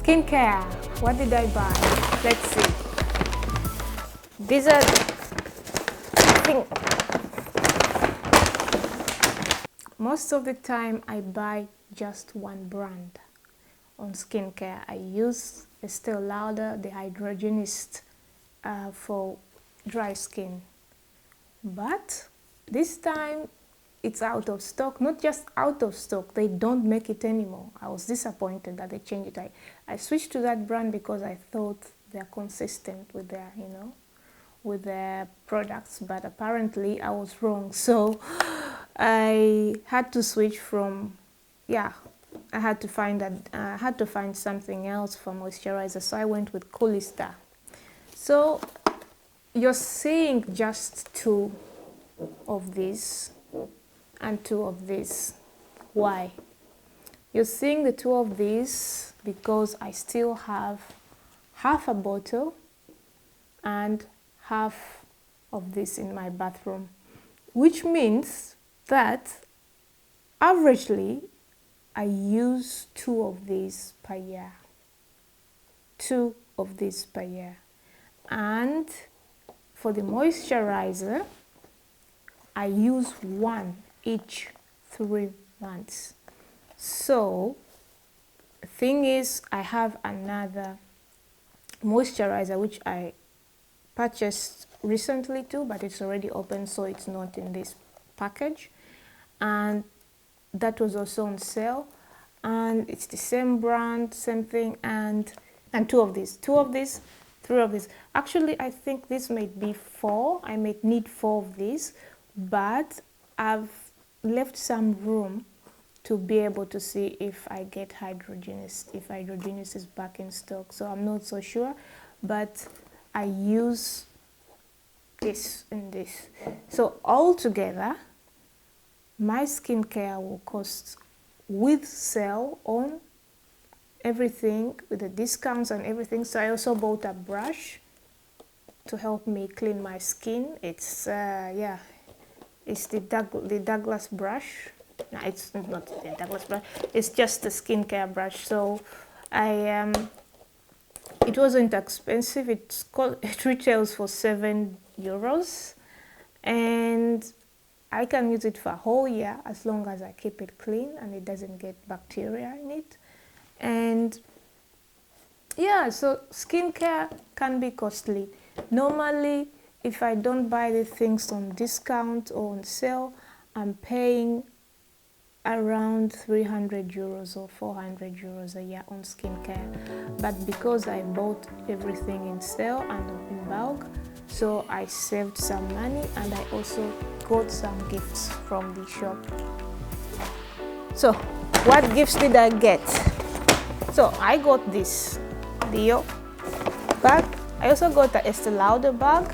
Skincare. What did I buy? Let's see. These are, I think, most of the time I buy just one brand on skincare. I use Estee Lauder, the Hydrogenist, for dry skin. But this time it's out of stock. Not just out of stock, they don't make it anymore. I was disappointed that they changed it. I switched to that brand because I thought they're consistent with their, with their products, but apparently I was wrong. So I had to switch from, I had to find something else for moisturizer. So I went with Coolistar. So you're seeing just 2 of these and 2 of these. Why? You're seeing the 2 of these because I still have half a bottle and half of this in my bathroom, which means that averagely I use 2 of these per year. 2 of these per year. And for the moisturizer, I use 1 each 3 months. So the thing is, I have another moisturizer which I purchased recently too, but it's already open, so it's not in this package, and that was also on sale, and it's the same brand, same thing, and 2 of these, 3 of these. Actually, I think this might be 4. I might need 4 of these, but I've left some room to be able to see if I get Hydrogenist, if Hydrogenist is back in stock. So I'm not so sure, but I use this and this. So altogether, my skincare will cost, with sale on everything, with the discounts and everything. So I also bought a brush to help me clean my skin. It's it's the Douglas brush. No, it's not the Douglas brush. It's just the skincare brush. So it wasn't expensive. It retails for €7, and I can use it for a whole year as long as I keep it clean and it doesn't get bacteria in it. And yeah, so skincare can be costly. Normally, if I don't buy the things on discount or on sale, I'm paying around €300 or €400 a year on skincare. But because I bought everything in sale and in bulk, so I saved some money, and I also got some gifts from the shop. So what gifts did I get? So I got this Dio bag. I also got the Estee Lauder bag.